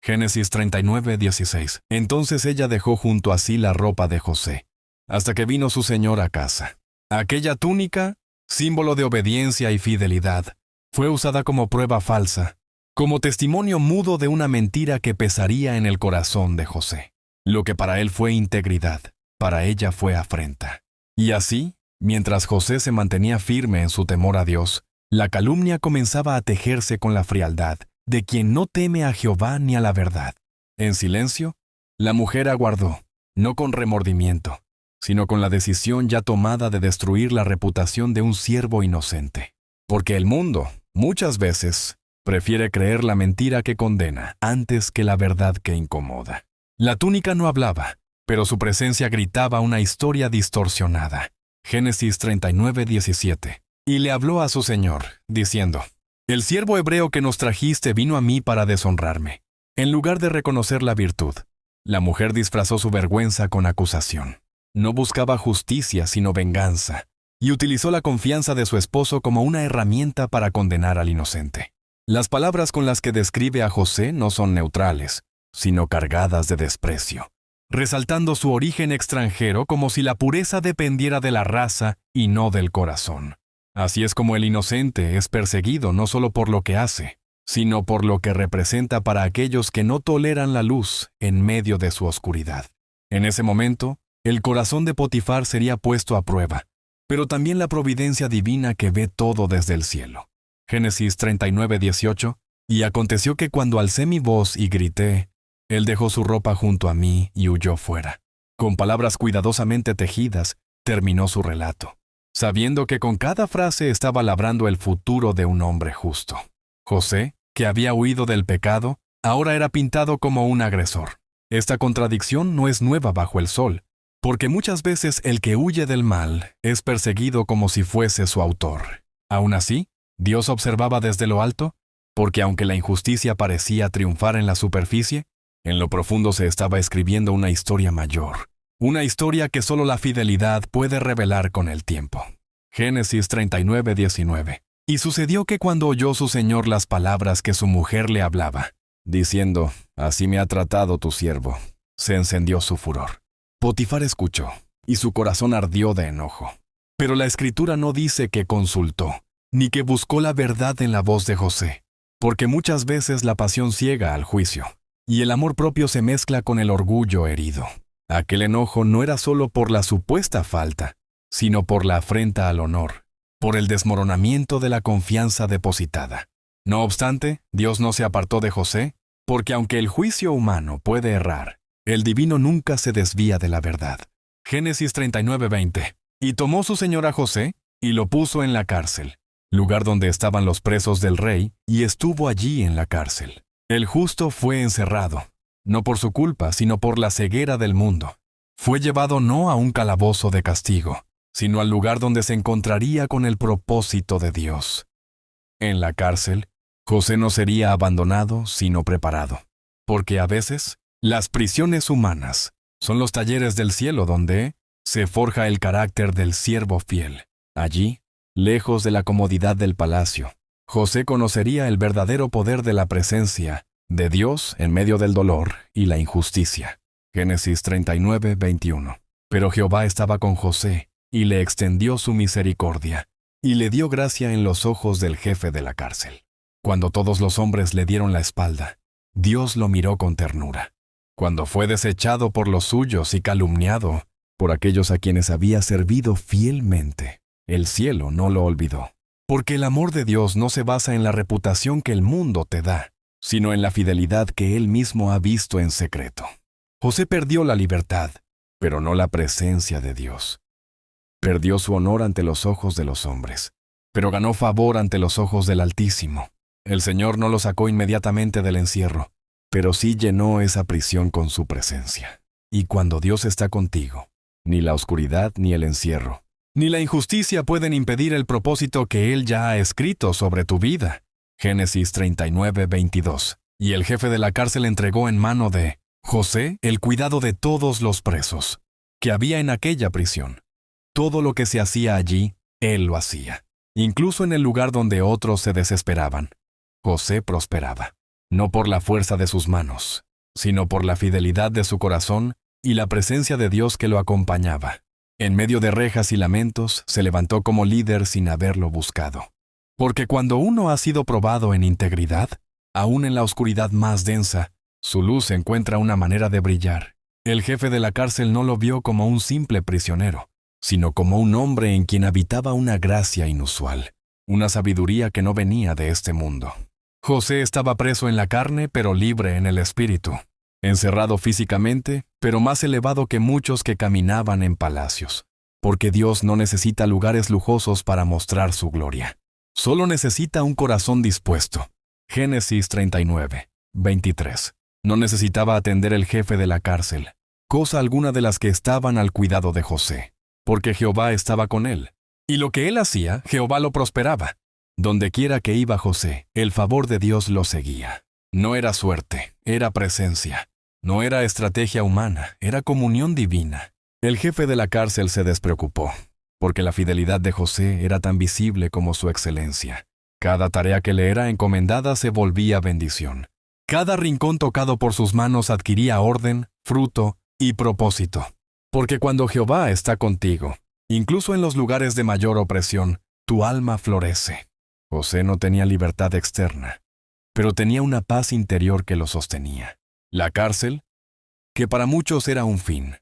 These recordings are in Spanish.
Génesis 39:16. Entonces ella dejó junto a sí la ropa de José, hasta que vino su señor a casa. Aquella túnica, símbolo de obediencia y fidelidad, fue usada como prueba falsa, como testimonio mudo de una mentira que pesaría en el corazón de José. Lo que para él fue integridad, para ella fue afrenta. Y así, mientras José se mantenía firme en su temor a Dios, la calumnia comenzaba a tejerse con la frialdad de quien no teme a Jehová ni a la verdad. En silencio, la mujer aguardó, no con remordimiento, sino con la decisión ya tomada de destruir la reputación de un siervo inocente. Porque el mundo, muchas veces, prefiere creer la mentira que condena antes que la verdad que incomoda. La túnica no hablaba, pero su presencia gritaba una historia distorsionada. Génesis 39:17. Y le habló a su señor, diciendo: El siervo hebreo que nos trajiste vino a mí para deshonrarme. En lugar de reconocer la virtud, la mujer disfrazó su vergüenza con acusación. No buscaba justicia sino venganza, y utilizó la confianza de su esposo como una herramienta para condenar al inocente. Las palabras con las que describe a José no son neutrales, sino cargadas de desprecio, resaltando su origen extranjero como si la pureza dependiera de la raza y no del corazón. Así es como el inocente es perseguido no solo por lo que hace, sino por lo que representa para aquellos que no toleran la luz en medio de su oscuridad. En ese momento, el corazón de Potifar sería puesto a prueba, pero también la providencia divina que ve todo desde el cielo. Génesis 39:18. Y aconteció que cuando alcé mi voz y grité, él dejó su ropa junto a mí y huyó fuera. Con palabras cuidadosamente tejidas, terminó su relato, sabiendo que con cada frase estaba labrando el futuro de un hombre justo. José, que había huido del pecado, ahora era pintado como un agresor. Esta contradicción no es nueva bajo el sol, porque muchas veces el que huye del mal es perseguido como si fuese su autor. Aún así, Dios observaba desde lo alto, porque aunque la injusticia parecía triunfar en la superficie, en lo profundo se estaba escribiendo una historia mayor, una historia que solo la fidelidad puede revelar con el tiempo. Génesis 39:19. Y sucedió que cuando oyó su señor las palabras que su mujer le hablaba, diciendo: Así me ha tratado tu siervo, se encendió su furor. Potifar escuchó, y su corazón ardió de enojo. Pero la Escritura no dice que consultó, ni que buscó la verdad en la voz de José, porque muchas veces la pasión ciega al juicio, y el amor propio se mezcla con el orgullo herido. Aquel enojo no era solo por la supuesta falta, sino por la afrenta al honor, por el desmoronamiento de la confianza depositada. No obstante, Dios no se apartó de José, porque aunque el juicio humano puede errar, el divino nunca se desvía de la verdad. Génesis 39:20. Y tomó su señor a José, y lo puso en la cárcel, lugar donde estaban los presos del rey, y estuvo allí en la cárcel. El justo fue encerrado, no por su culpa, sino por la ceguera del mundo. Fue llevado no a un calabozo de castigo, sino al lugar donde se encontraría con el propósito de Dios. En la cárcel, José no sería abandonado, sino preparado, porque a veces, las prisiones humanas son los talleres del cielo donde se forja el carácter del siervo fiel. Allí, lejos de la comodidad del palacio, José conocería el verdadero poder de la presencia de Dios en medio del dolor y la injusticia. Génesis 39:21. Pero Jehová estaba con José, y le extendió su misericordia, y le dio gracia en los ojos del jefe de la cárcel. Cuando todos los hombres le dieron la espalda, Dios lo miró con ternura. Cuando fue desechado por los suyos y calumniado por aquellos a quienes había servido fielmente, el cielo no lo olvidó. Porque el amor de Dios no se basa en la reputación que el mundo te da, sino en la fidelidad que Él mismo ha visto en secreto. José perdió la libertad, pero no la presencia de Dios. Perdió su honor ante los ojos de los hombres, pero ganó favor ante los ojos del Altísimo. El Señor no lo sacó inmediatamente del encierro, pero sí llenó esa prisión con su presencia. Y cuando Dios está contigo, ni la oscuridad ni el encierro, ni la injusticia pueden impedir el propósito que Él ya ha escrito sobre tu vida. Génesis 39:22. Y el jefe de la cárcel entregó en mano de José el cuidado de todos los presos que había en aquella prisión. Todo lo que se hacía allí, él lo hacía. Incluso en el lugar donde otros se desesperaban, José prosperaba. no por la fuerza de sus manos, sino por la fidelidad de su corazón y la presencia de Dios que lo acompañaba. En medio de rejas y lamentos, se levantó como líder sin haberlo buscado. Porque cuando uno ha sido probado en integridad, aún en la oscuridad más densa, su luz encuentra una manera de brillar. El jefe de la cárcel no lo vio como un simple prisionero, sino como un hombre en quien habitaba una gracia inusual, una sabiduría que no venía de este mundo. José estaba preso en la carne, pero libre en el espíritu, encerrado físicamente, pero más elevado que muchos que caminaban en palacios, porque Dios no necesita lugares lujosos para mostrar su gloria. Solo necesita un corazón dispuesto. Génesis 39, 23. No necesitaba atender el jefe de la cárcel, cosa alguna de las que estaban al cuidado de José, porque Jehová estaba con él. Y lo que él hacía, Jehová lo prosperaba. Donde quiera que iba José, el favor de Dios lo seguía. No era suerte, era presencia. No era estrategia humana, era comunión divina. El jefe de la cárcel se despreocupó, porque la fidelidad de José era tan visible como su excelencia. Cada tarea que le era encomendada se volvía bendición. Cada rincón tocado por sus manos adquiría orden, fruto y propósito. Porque cuando Jehová está contigo, incluso en los lugares de mayor opresión, tu alma florece. José no tenía libertad externa, pero tenía una paz interior que lo sostenía. La cárcel, que para muchos era un fin,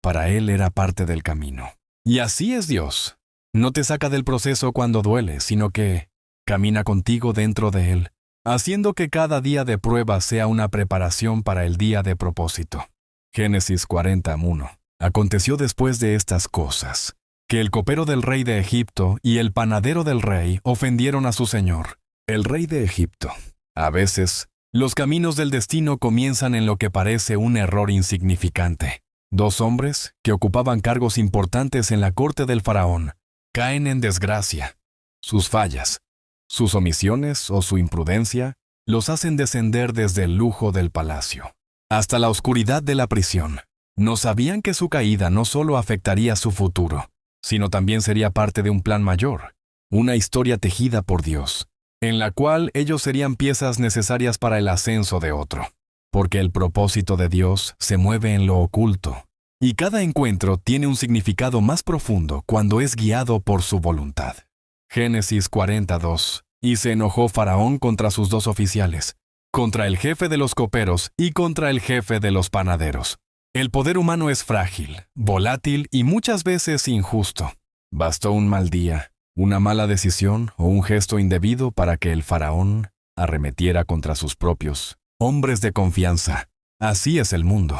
para él era parte del camino. Y así es Dios. No te saca del proceso cuando duele, sino que camina contigo dentro de él, haciendo que cada día de prueba sea una preparación para el día de propósito. Génesis 40:1. Aconteció después de estas cosas, que el copero del rey de Egipto y el panadero del rey ofendieron a su señor, el rey de Egipto. A veces, los caminos del destino comienzan en lo que parece un error insignificante. Dos hombres, que ocupaban cargos importantes en la corte del faraón, caen en desgracia. Sus fallas, sus omisiones o su imprudencia los hacen descender desde el lujo del palacio hasta la oscuridad de la prisión. No sabían que su caída no solo afectaría su futuro, sino también sería parte de un plan mayor, una historia tejida por Dios, en la cual ellos serían piezas necesarias para el ascenso de otro. Porque el propósito de Dios se mueve en lo oculto, y cada encuentro tiene un significado más profundo cuando es guiado por su voluntad. Génesis 42. Y se enojó Faraón contra sus dos oficiales, contra el jefe de los coperos y contra el jefe de los panaderos. El poder humano es frágil, volátil y muchas veces injusto. Bastó un mal día, una mala decisión o un gesto indebido para que el faraón arremetiera contra sus propios hombres de confianza. Así es el mundo.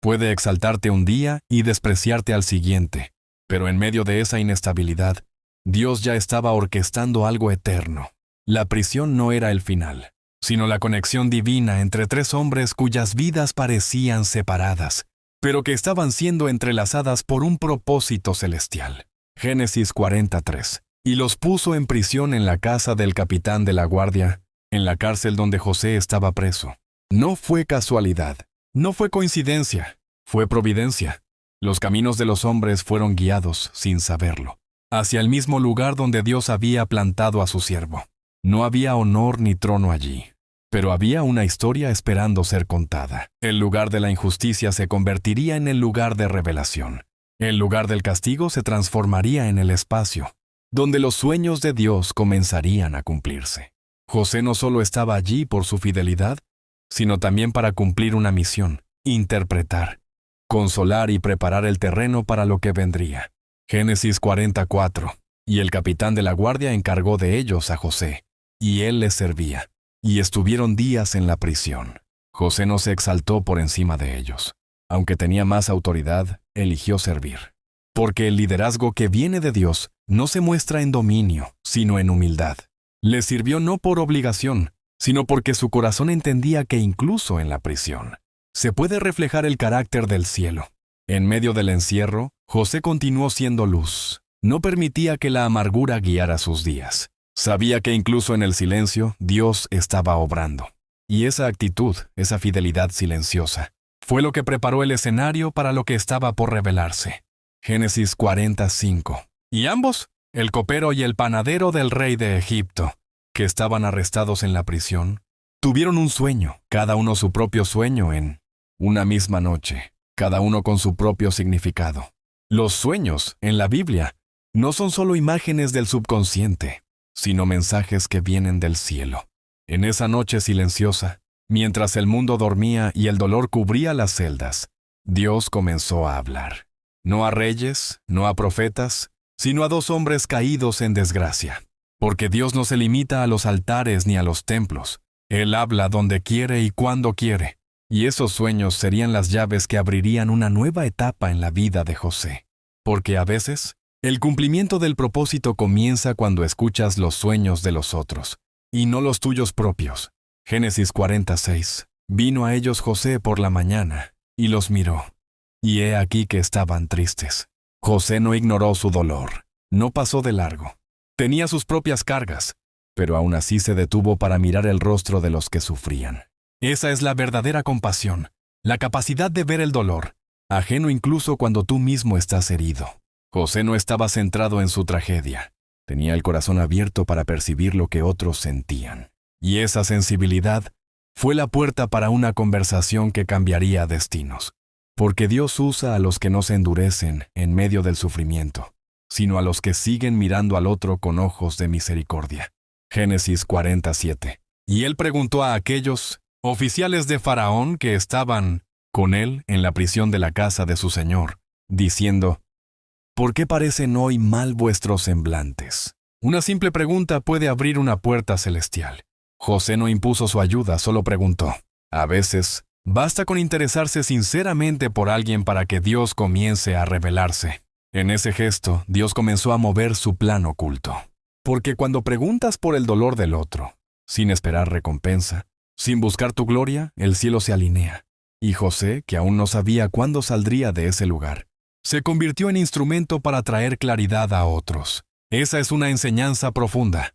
Puede exaltarte un día y despreciarte al siguiente, pero en medio de esa inestabilidad, Dios ya estaba orquestando algo eterno. La prisión no era el final, sino la conexión divina entre tres hombres cuyas vidas parecían separadas, pero que estaban siendo entrelazadas por un propósito celestial. Génesis 43. Y los puso en prisión en la casa del capitán de la guardia, en la cárcel donde José estaba preso. No fue casualidad, no fue coincidencia, fue providencia. Los caminos de los hombres fueron guiados, sin saberlo, hacia el mismo lugar donde Dios había plantado a su siervo. No había honor ni trono allí, pero había una historia esperando ser contada. El lugar de la injusticia se convertiría en el lugar de revelación. El lugar del castigo se transformaría en el espacio, donde los sueños de Dios comenzarían a cumplirse. José no solo estaba allí por su fidelidad, sino también para cumplir una misión, interpretar, consolar y preparar el terreno para lo que vendría. Génesis 44. Y el capitán de la guardia encargó de ellos a José, y él les servía, y estuvieron días en la prisión. José no se exaltó por encima de ellos. Aunque tenía más autoridad, eligió servir. Porque el liderazgo que viene de Dios no se muestra en dominio, sino en humildad. Le sirvió no por obligación, sino porque su corazón entendía que incluso en la prisión se puede reflejar el carácter del cielo. En medio del encierro, José continuó siendo luz. No permitía que la amargura guiara sus días. Sabía que incluso en el silencio, Dios estaba obrando. Y esa actitud, esa fidelidad silenciosa, fue lo que preparó el escenario para lo que estaba por revelarse. Génesis 45. Y ambos, el copero y el panadero del rey de Egipto, que estaban arrestados en la prisión, Tuvieron un sueño, cada uno su propio sueño en una misma noche, cada uno con su propio significado. Los sueños, en la Biblia, no son solo imágenes del subconsciente, sino mensajes que vienen del cielo. En esa noche silenciosa, mientras el mundo dormía y el dolor cubría las celdas, Dios comenzó a hablar. No a reyes, no a profetas, sino a dos hombres caídos en desgracia. Porque Dios no se limita a los altares ni a los templos. Él habla donde quiere y cuando quiere. Y esos sueños serían las llaves que abrirían una nueva etapa en la vida de José. Porque a veces, el cumplimiento del propósito comienza cuando escuchas los sueños de los otros, y no los tuyos propios. Génesis 46. Vino a ellos José por la mañana, y los miró. Y he aquí que estaban tristes. José no ignoró su dolor, no pasó de largo. Tenía sus propias cargas, pero aún así se detuvo para mirar el rostro de los que sufrían. Esa es la verdadera compasión, la capacidad de ver el dolor, ajeno incluso cuando tú mismo estás herido. José no estaba centrado en su tragedia. Tenía el corazón abierto para percibir lo que otros sentían. Y esa sensibilidad fue la puerta para una conversación que cambiaría destinos. Porque Dios usa a los que no se endurecen en medio del sufrimiento, sino a los que siguen mirando al otro con ojos de misericordia. Génesis 47. Y él preguntó a aquellos oficiales de Faraón que estaban con él en la prisión de la casa de su señor, diciendo: ¿Por qué parecen hoy mal vuestros semblantes? Una simple pregunta puede abrir una puerta celestial. José no impuso su ayuda, solo preguntó. A veces, basta con interesarse sinceramente por alguien para que Dios comience a revelarse. En ese gesto, Dios comenzó a mover su plan oculto. Porque cuando preguntas por el dolor del otro, sin esperar recompensa, sin buscar tu gloria, el cielo se alinea. Y José, que aún no sabía cuándo saldría de ese lugar, se convirtió en instrumento para traer claridad a otros. Esa es una enseñanza profunda.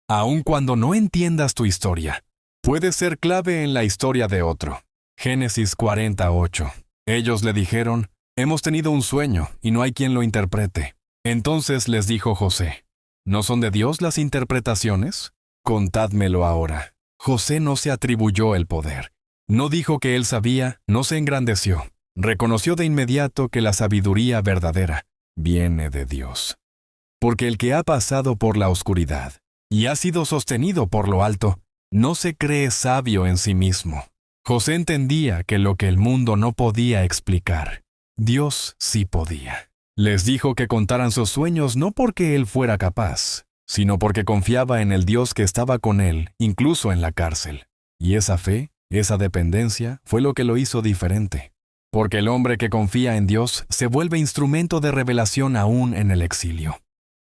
Aun cuando no entiendas tu historia, puedes ser clave en la historia de otro. Génesis 48. Ellos le dijeron: hemos tenido un sueño y no hay quien lo interprete. Entonces les dijo José: ¿no son de Dios las interpretaciones? Contádmelo ahora. José no se atribuyó el poder. No dijo que él sabía, no se engrandeció. Reconoció de inmediato que la sabiduría verdadera viene de Dios. Porque el que ha pasado por la oscuridad y ha sido sostenido por lo alto, no se cree sabio en sí mismo. José entendía que lo que el mundo no podía explicar, Dios sí podía. Les dijo que contaran sus sueños no porque él fuera capaz, sino porque confiaba en el Dios que estaba con él, incluso en la cárcel. Y esa fe, esa dependencia, fue lo que lo hizo diferente. Porque el hombre que confía en Dios se vuelve instrumento de revelación aún en el exilio.